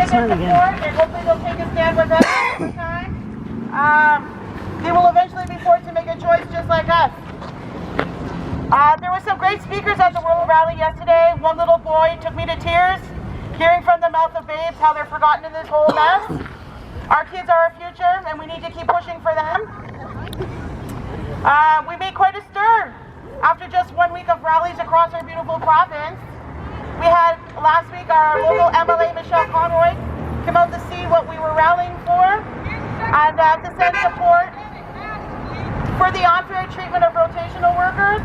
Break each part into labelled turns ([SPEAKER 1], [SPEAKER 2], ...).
[SPEAKER 1] take their support, and hopefully they'll take a stand with us over time. They will eventually be forced to make a choice just like us. There were some great speakers at the World Rally yesterday. One little boy took me to tears, hearing from the mouth of babes how they're forgotten in this whole mess. Our kids are our future, and we need to keep pushing for them. We made quite a stir after just 1 week of rallies across our beautiful province. We had last week our local MLA, Michelle Conroy, come out to see what we were rallying for and to send support for the unfair treatment of rotational workers.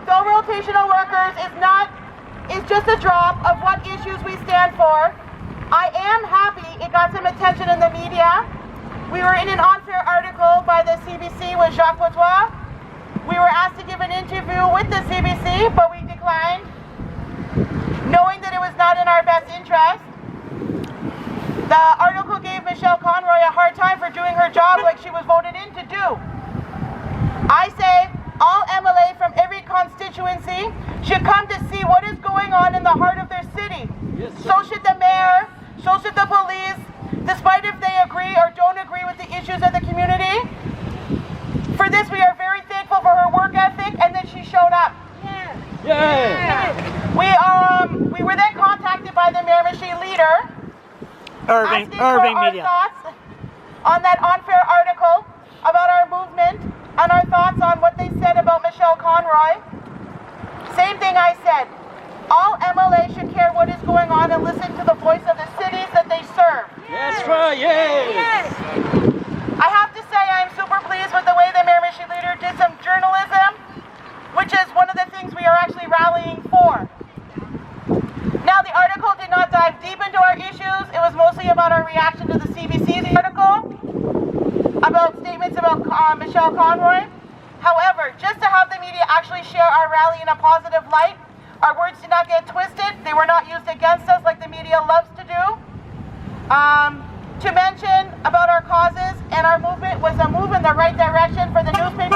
[SPEAKER 1] Though rotational workers is just a drop of what issues we stand for, I am happy it got some attention in the media. We were in an unfair article by the CBC with Jacques Poitois. We were asked to give an interview with the CBC, but we declined, knowing that it was not in our best interest. The article gave Michelle Conroy a hard time for doing her job like she was voted in to do. I say all MLA from every constituency should come to see what is going on in the heart of their city. Yes, so should the mayor, so should the police, despite if they agree or don't agree with the issues of the community. For this, we are very thankful for her work ethic and that she showed up. Yeah. We were then contacted by the Miramichi leader,
[SPEAKER 2] Irving Media,
[SPEAKER 1] thoughts on that unfair article about our movement and our thoughts on what they said about Michelle Conroy. Same thing I said. All MLA should care what is going on and listen to the voice of the cities that they serve.
[SPEAKER 2] That's right, yes.
[SPEAKER 1] I have to say I'm super pleased with the way the Miramichi leader did some journalism, which is one of the things we are actually rallying for. Now, the article did not dive deep into our issues. It was mostly about our reaction to the CBC's article, about statements about Michelle Conroy. However, just to have the media actually share our rally in a positive light, our words did not get twisted. They were not used against us like the media loves to do. To mention about our causes and our movement was a move in the right direction for the newspaper to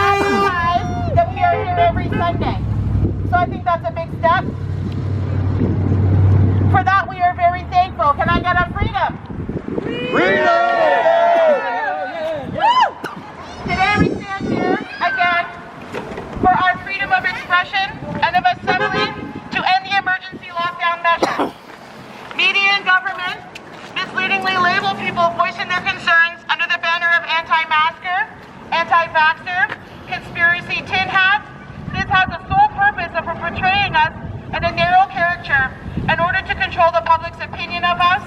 [SPEAKER 1] advertise that we are here every Sunday. So I think that's a big step. For that, we are very thankful. Can I get a freedom?
[SPEAKER 2] Freedom!
[SPEAKER 1] Woo! Today we stand here again for our freedom of expression and of assembly to end the emergency lockdown measures. Media and government misleadingly label people voicing their concerns under the banner of anti-masker, anti-vaxxer, conspiracy tin hats. This has the sole purpose of portraying us in a narrow caricature in order to control the public's opinion of us.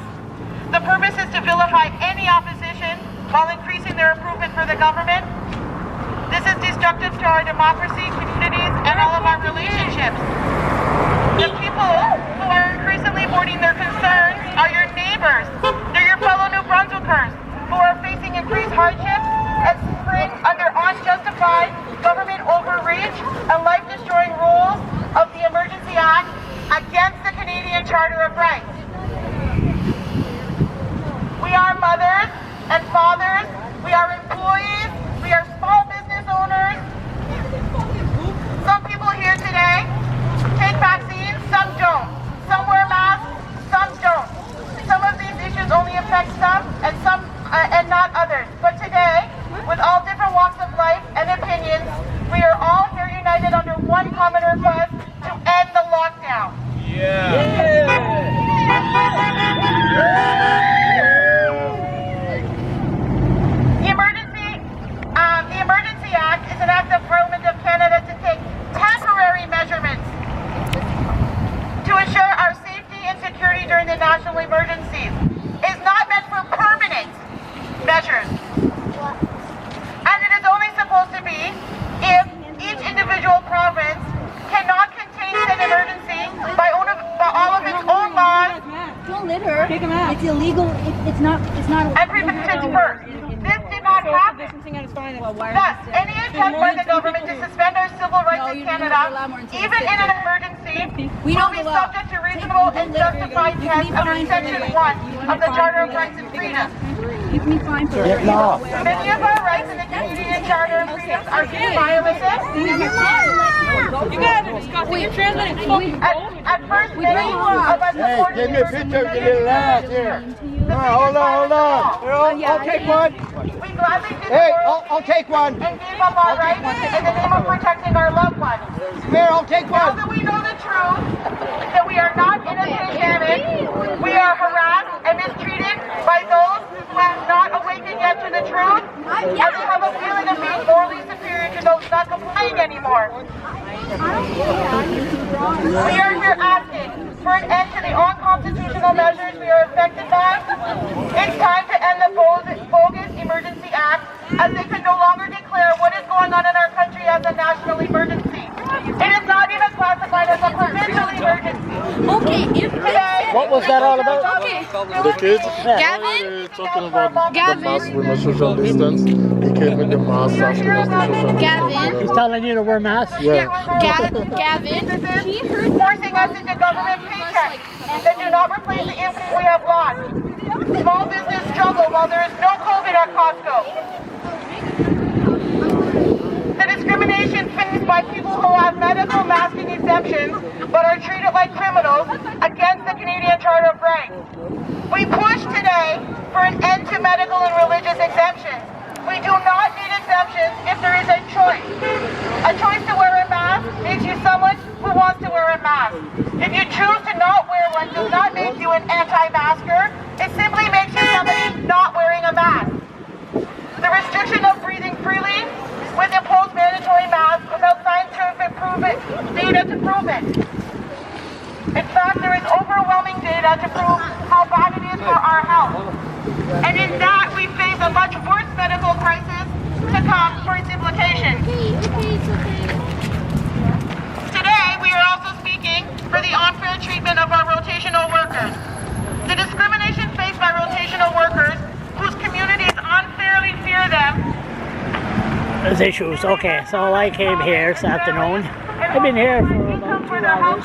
[SPEAKER 1] The purpose is to vilify any opposition while increasing their approval for the government. This is destructive to our democracy, communities, and all of our relationships. The people who are increasingly voicing their concerns are your neighbors. They're your fellow New Brunswickers who are facing increased hardships and suffering under unjustified government overreach and life-destroying rules of the Emergency Act against the Canadian Charter of Rights. We are mothers and fathers. We are employees. We are small business owners. Some people here today take vaccines, some don't. Some wear masks, some don't. Some of these issues only affect some and not others. But today, with all different walks of life and opinions, we are all here united under one common request to end the lockdown. The Emergency Act is an act of Parliament of Canada to take temporary measurements to ensure our safety and security during the national emergencies. It is not meant for permanent measures. And it is only supposed to be if each individual province cannot contain an emergency by all of its own laws.
[SPEAKER 3] Don't litter. It's illegal. It's not.
[SPEAKER 1] And prevention first. This did not happen. Thus, any attempt by the government to suspend our civil rights in Canada, even in an emergency, will be subject to reasonable and justified tests under Section 1 of the Charter of Rights and Freedoms.
[SPEAKER 3] Give me fine for
[SPEAKER 2] Yeah, no.
[SPEAKER 1] Many of our rights in the Canadian Charter of Freedoms are being violated.
[SPEAKER 4] You guys are discussing. You're translating fucking
[SPEAKER 1] At first, many of us
[SPEAKER 5] Hey,
[SPEAKER 1] supported
[SPEAKER 5] give me a picture of your little ass here. Hold on. Here, I'll take one.
[SPEAKER 1] We gladly did
[SPEAKER 5] Hey,
[SPEAKER 1] the work
[SPEAKER 5] I'll take one.
[SPEAKER 1] and gave up our rights in the name of protecting our loved ones.
[SPEAKER 5] Here, I'll take
[SPEAKER 1] Now
[SPEAKER 5] one.
[SPEAKER 1] that we know the truth, that we are not in a pandemic, we are harassed and mistreated by those who have not awakened yet to the truth, and we have a feeling of being morally superior to those not complying anymore. We are here asking for an end to the unconstitutional measures we are affected by. It's time to end the bogus Emergency Act, as they can no longer declare what is going on in our country as a national emergency. It is not even classified as a provincial emergency.
[SPEAKER 3] Okay, if
[SPEAKER 1] Today,
[SPEAKER 2] What was that all about?
[SPEAKER 3] Okay.
[SPEAKER 6] The kids?
[SPEAKER 3] Gavin?
[SPEAKER 6] They're talking about the
[SPEAKER 3] Gavin?
[SPEAKER 6] mask with the social distance. The kid with the mask asking us the social
[SPEAKER 3] Gavin?
[SPEAKER 6] distance.
[SPEAKER 2] He's telling you to wear masks?
[SPEAKER 6] Yeah.
[SPEAKER 3] Gavin?
[SPEAKER 1] forcing us into government paychecks that do not replace the income we have lost. Small business struggle while there is no COVID at Costco. The discrimination faced by people who have medical masking exemptions but are treated like criminals against the Canadian Charter of Rights. We push today for an end to medical and religious exemptions. We do not need exemptions if there is a choice. A choice to wear a mask makes you someone who wants to wear a mask. If you choose to not wear one, does not make you an anti-masker. It simply makes you somebody not wearing a mask. The restriction of breathing freely with imposed mandatory masks without scientific data to prove it. In fact, there is overwhelming data to prove how bad it is for our health. And in that, we face a much worse medical crisis to come for its implications. Today, we are also speaking for the unfair treatment of our rotational workers. The discrimination faced by rotational workers, whose communities unfairly fear them.
[SPEAKER 2] There's issues. Okay, so I came here this afternoon. I've been here for about 2 hours.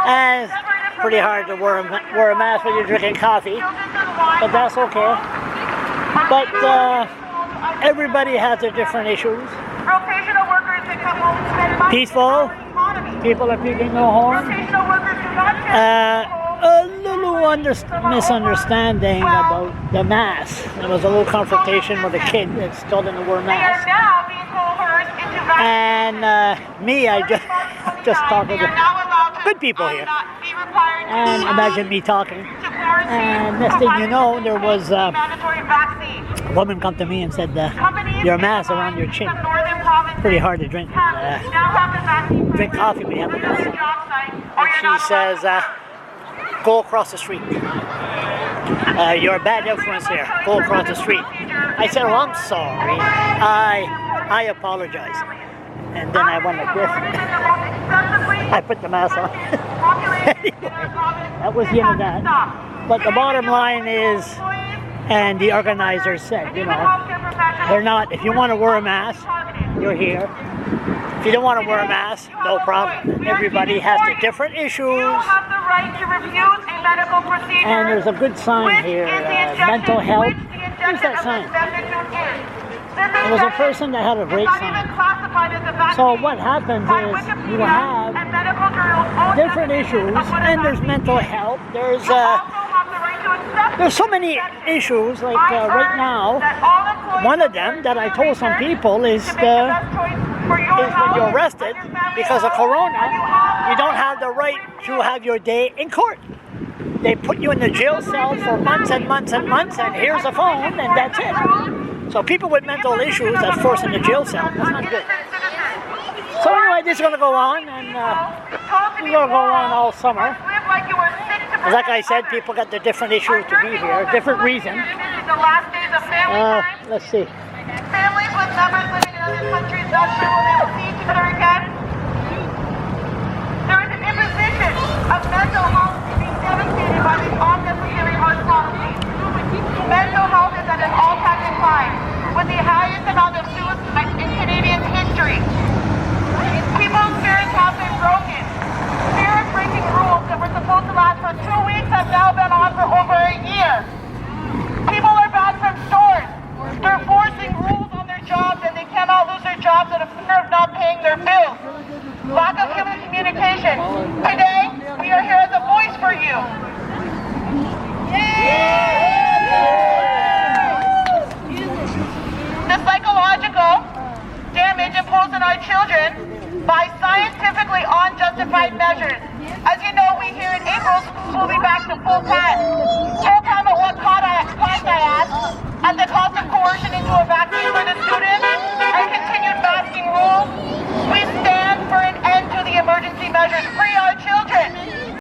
[SPEAKER 2] And it's pretty hard to wear a mask when you're drinking coffee, but that's okay. But everybody has their different issues.
[SPEAKER 1] Rotational workers that come home and spend money.
[SPEAKER 2] Peaceful. People are peeping no horn.
[SPEAKER 1] Rotational workers do not spend
[SPEAKER 2] A little misunderstanding about the mask. There was a little confrontation with a kid that still didn't wear a
[SPEAKER 1] They are
[SPEAKER 2] mask.
[SPEAKER 1] now being coerced into
[SPEAKER 2] And I just talked to the good people here. And imagine me talking. And next thing you know, there was a woman come to me and said, your mask around your chin. Pretty hard to drink. Drink coffee when you have a mask. And she says, go across the street. You're a bad influence here. Go across the street. I said, well, I'm sorry. I apologize. And then I went like this. I put the mask on. Anyway, that was the end of that. But the bottom line is, and the organizers said, they're not, if you want to wear a mask, you're here. If you don't want to wear a mask, no problem. Everybody has their different issues. And there's a good sign here, mental health. Where's that sign? There was a person that had a great sign. So what happens is you have different issues, and there's mental health. There's so many issues. Like right now, one of them that I told some people is when you're arrested because of Corona, you don't have the right to have your day in court. They put you in the jail cell for months and months and months, and here's a phone, and that's it. So people with mental issues are forced in the jail cell. That's not good. So anyway, this is going to go on, and it's going to go on all summer. Like I said, people got their different issues to be here, different reasons. Let's see.
[SPEAKER 1] Families with members living in other countries not sure will they will see each other again. There is an imposition of mental health being devastated by these unnecessary harsh policies. Mental health is at an all-time decline, with the highest amount of suicides in Canadian history. People's fears have been broken. Fear of breaking rules that were supposed to last for 2 weeks have now been on for over a year. their bills. Lack of human communication. Today, we are here as a voice for you. The psychological damage imposed on our children by scientifically unjustified measures. As you know, we here in April